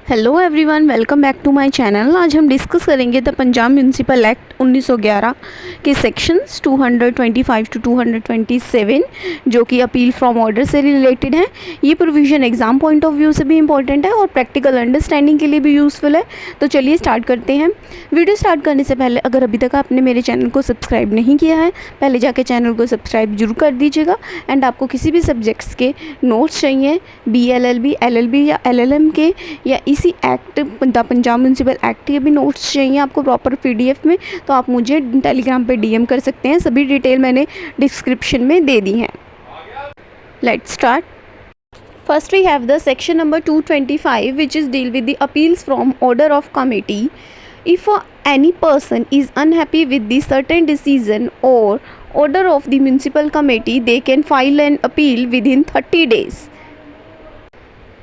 Hello everyone, welcome back to my channel. आज हम discuss करेंगे द पंजाब म्यूनसिपल एक्ट 1911 के सेक्शंस 225 टू 227 जो कि अपील फ्रॉम ऑर्डर से रिलेटेड हैं। ये provision exam point of view से भी इंपॉर्टेंट है और प्रैक्टिकल अंडरस्टैंडिंग के लिए भी यूज़फुल है। तो चलिए स्टार्ट करते हैं। वीडियो स्टार्ट करने से पहले अगर अभी तक आपने मेरे चैनल को सब्सक्राइब नहीं किया है, पहले जाके चैनल को सब्सक्राइब जरूर कर दीजिएगा। एंड आपको किसी भी सब्जेक्ट्स के नोट्स चाहिए, BLLB, LLB या LLM के, या इसी act the Punjab municipal act के भी नोट्स चाहिए आपको प्रॉपर PDF में, तो आप मुझे टेलीग्राम पे DM कर सकते हैं। सभी डिटेल मैंने डिस्क्रिप्शन में दे दी हैं। Let's start. First we have the section number 225 which is deal with the appeals from order of committee. If any person is unhappy with the certain decision or order of the municipal committee, they can file an appeal within 30 days.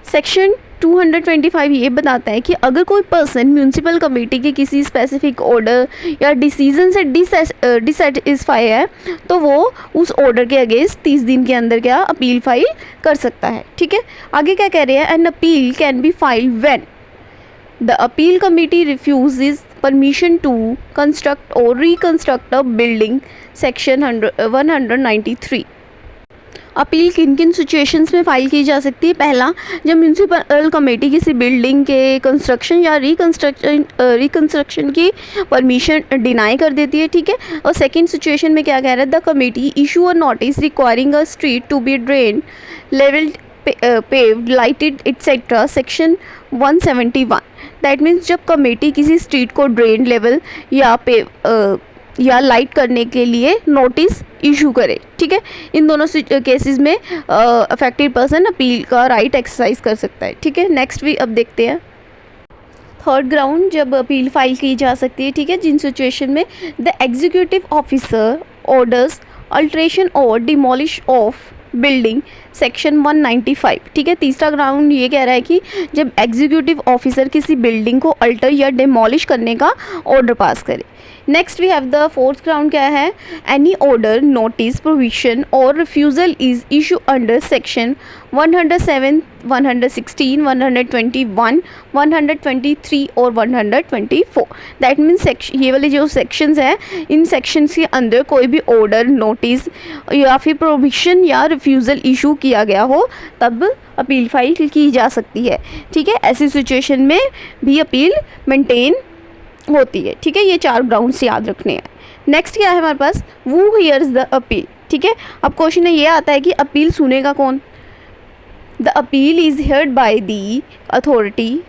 Section 225 ये बताता है कि अगर कोई person municipal committee के किसी specific order या decision से डिससेटिस्फाई है तो वो उस ऑर्डर के अगेंस्ट 30 दिन के अंदर क्या अपील फाइल कर सकता है। ठीक है, आगे क्या कह रहे हैं, an appeal can be filed when the appeal committee refuses permission to construct और reconstruct a building, section 193। Appeal किन किन सिचुएशंस में फ़ाइल की जा सकती है। पहला, जब म्यूनसिपल कमेटी किसी बिल्डिंग के कंस्ट्रक्शन या रिकंस्ट्रक्शन की परमिशन डिनाई कर देती है। ठीक है, और सेकंड सिचुएशन में क्या कह रहा है, the committee issue a notice requiring a street to be drain, levelled, paved, lighted etc. सेक्शन 171। दैट मीन्स जब कमेटी किसी स्ट्रीट को ड्रेन, लेवल या लाइट करने के लिए नोटिस इशू करे। ठीक है, इन दोनों केसेस में अफेक्टेड पर्सन अपील का राइट एक्सरसाइज कर सकता है। ठीक है, नेक्स्ट भी अब देखते हैं। थर्ड ग्राउंड जब अपील फाइल की जा सकती है। ठीक है, जिन सिचुएशन में the executive officer orders alteration और डिमोलिश ऑफ बिल्डिंग, सेक्शन 195। ठीक है, तीसरा ग्राउंड ये कह रहा है कि जब एग्जीक्यूटिव ऑफिसर किसी बिल्डिंग को अल्टर या डिमोलिश करने का ऑर्डर पास करे। Next we have the fourth ground क्या है, एनी ऑर्डर, नोटिस, प्रोविजन और refusal is issue under section 107, 116, 121, 123 और 124। दैट मीन्स ये वाले जो सेक्शंस हैं, इन सेक्शंस के अंदर कोई भी ऑर्डर, नोटिस या फिर प्रोविजन या रिफ्यूज़ल इशू किया गया हो तब अपील फाइल की जा सकती है। ठीक है, ऐसी सिचुएशन में भी अपील मेंटेन होती है। ठीक है, ये 4 ग्राउंड्स याद रखने हैं। नेक्स्ट क्या है हमारे पास, वो हियर्स द अपील। ठीक है, अब क्वेश्चन ये आता है कि अपील सुनेगा कौन। The appeal is heard by the authority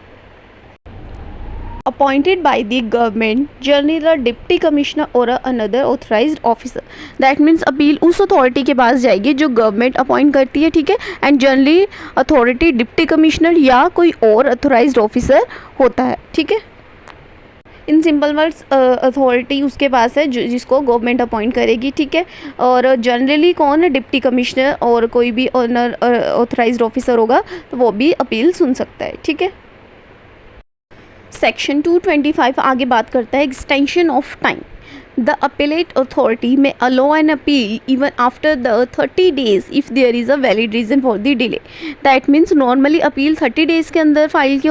appointed by the government, general, deputy commissioner और another authorised officer. That means appeal उस अथॉरिटी के पास जाएगी जो गवर्नमेंट अपॉइंट करती है। ठीक है, and generally authority deputy commissioner या कोई और अथोराइज्ड ऑफिसर होता है। ठीक है, इन सिंपल वर्ड्स अथॉरिटी उसके पास है जिसको गवर्नमेंट अपॉइंट करेगी। ठीक है, और जनरली कौन, डिप्टी कमिश्नर और कोई भी ऑथराइज्ड ऑफिसर होगा तो वो भी अपील सुन सकता है। ठीक है, सेक्शन 225 आगे बात करता है extension of time. The appellate authority may allow an appeal even after the 30 days if there is a valid reason for the delay. That means normally appeal 30 days के अंदर फाइल की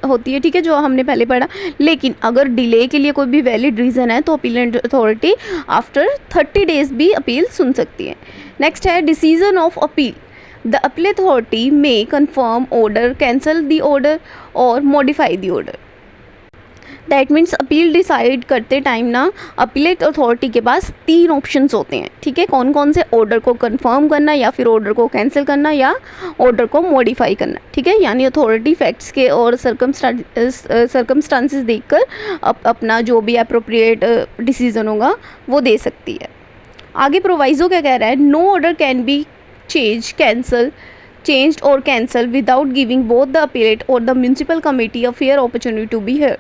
होती है। ठीक है, जो हमने पहले पढ़ा, लेकिन अगर डिले के लिए कोई भी वैलिड रीज़न है तो अपीलेट अथॉरिटी आफ्टर 30 days भी अपील सुन सकती है। नेक्स्ट है decision of appeal. The appeal authority may confirm order, cancel the order और modify the order. That means appeal decide करते टाइम ना अपीलेट अथॉरिटी के पास 3 ऑप्शंस होते हैं। ठीक है, कौन कौन से, ऑर्डर को कंफर्म करना या फिर ऑर्डर को कैंसिल करना या ऑर्डर को मॉडिफाई करना। ठीक है, यानी अथॉरिटी फैक्ट्स के और सर्कमस्टांसेस देखकर अपना जो भी अप्रोप्रिएट डिसीजन होगा वो दे सकती है। आगे प्रोवाइजो क्या कह रहा है, no order can be changed or cancelled without giving both the appellate or the municipal committee a fair opportunity to be heard.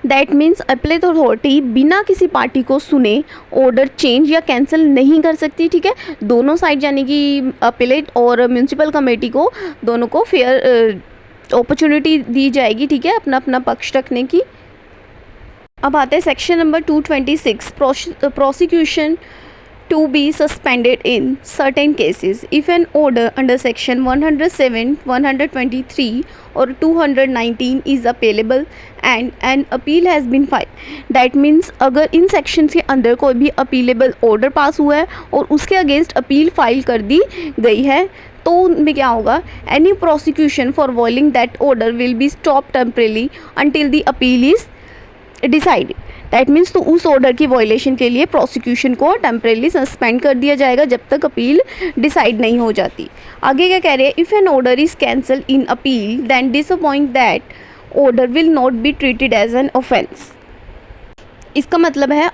That means appellate authority बिना किसी पार्टी को सुने ऑर्डर चेंज या कैंसिल नहीं कर सकती। ठीक है, दोनों साइड यानी कि अपीलेट और म्यूनसिपल कमेटी को दोनों को फेयर अपॉर्चुनिटी दी जाएगी। ठीक है, अपना अपना पक्ष रखने की। अब आते हैं section number 226 prosecution to be suspended in certain cases if an order under section 107, 123 or 219 is appealable and an appeal has been filed. That means अगर इन sections के अंदर कोई भी appealable order पास हुआ है और उसके अगेंस्ट अपील फाइल कर दी गई है तो उनमें क्या होगा, any prosecution for violating that order will be stopped temporarily until the appeal is decide. That means तो उस ऑर्डर की वायलेशन के लिए प्रोसिक्यूशन को टेम्परेली सस्पेंड कर दिया जाएगा जब तक अपील डिसाइड नहीं हो जाती। आगे क्या कह रहे हैं, if an order is cancel in appeal then disappoint that order will not be treated as an offence. इसका मतलब है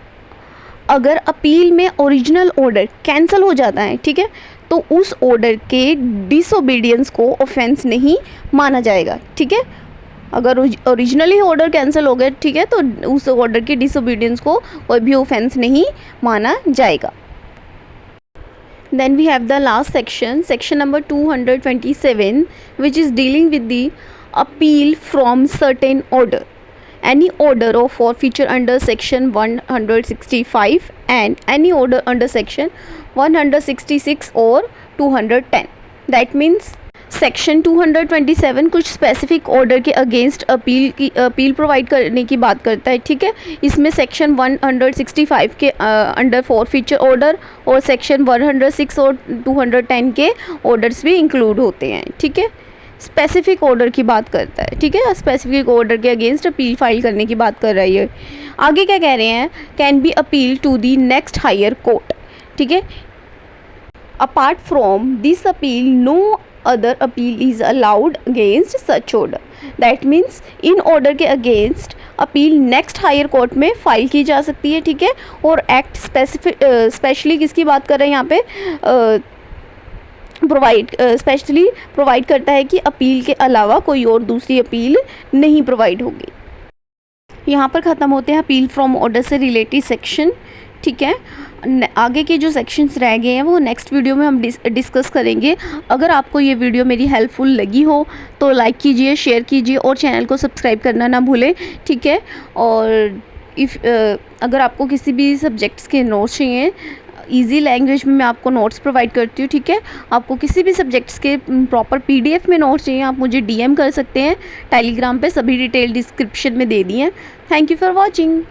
अगर अपील में ओरिजिनल ऑर्डर कैंसिल हो जाता है, ठीक है, तो उस ऑर्डर के डिसओबीडियंस को ऑफेंस नहीं माना जाएगा। ठीक है, अगर ओरिजिनली ऑर्डर कैंसिल हो गया, ठीक है, तो उस ऑर्डर की डिसओबीडियंस को कोई भी ऑफेंस नहीं माना जाएगा। Then we have the last section number 227 which is dealing with the appeal from certain order. Any order of forfeiture under section 165 and any order under section 166 or 210. That means section 227 कुछ specific order के against appeal provide करने की बात करता है। ठीक है, इसमें सेक्शन 165 के अंडर फॉरफीचर ऑर्डर और सेक्शन 106 और 210 के ऑर्डर्स भी इंक्लूड होते हैं। ठीक है, स्पेसिफिक ऑर्डर की बात करता है। ठीक है, स्पेसिफिक ऑर्डर के अगेंस्ट अपील फाइल करने की बात कर रही है। आगे क्या कह रहे हैं, can be appeal to the next higher court. ठीक है, apart from this appeal no other appeal is allowed against such order. That means इन ऑर्डर के against appeal next higher court में फाइल की जा सकती है। ठीक है, और एक्ट स्पेशली किसकी बात कर रहे हैं यहाँ पे, स्पेशली प्रोवाइड करता है कि अपील के अलावा कोई और दूसरी अपील नहीं प्रोवाइड होगी। यहाँ पर ख़त्म होते हैं अपील फ्रॉम ऑर्डर से रिलेटेड सेक्शन। ठीक है, आगे के जो सेक्शंस रह गए हैं वो नेक्स्ट वीडियो में हम डिस्कस करेंगे। अगर आपको ये वीडियो मेरी हेल्पफुल लगी हो तो लाइक कीजिए, शेयर कीजिए और चैनल को सब्सक्राइब करना ना भूलें। ठीक है, और अगर आपको किसी भी सब्जेक्ट्स के नोट्स चाहिए, इजी लैंग्वेज में मैं आपको नोट्स प्रोवाइड करती हूँ। ठीक है, आपको किसी भी सब्जेक्ट्स के प्रॉपर PDF में नोट्स चाहिए, आप मुझे DM कर सकते हैं। टेलीग्राम पे सभी डिटेल डिस्क्रिप्शन में दे दी हैं। Thank you for watching.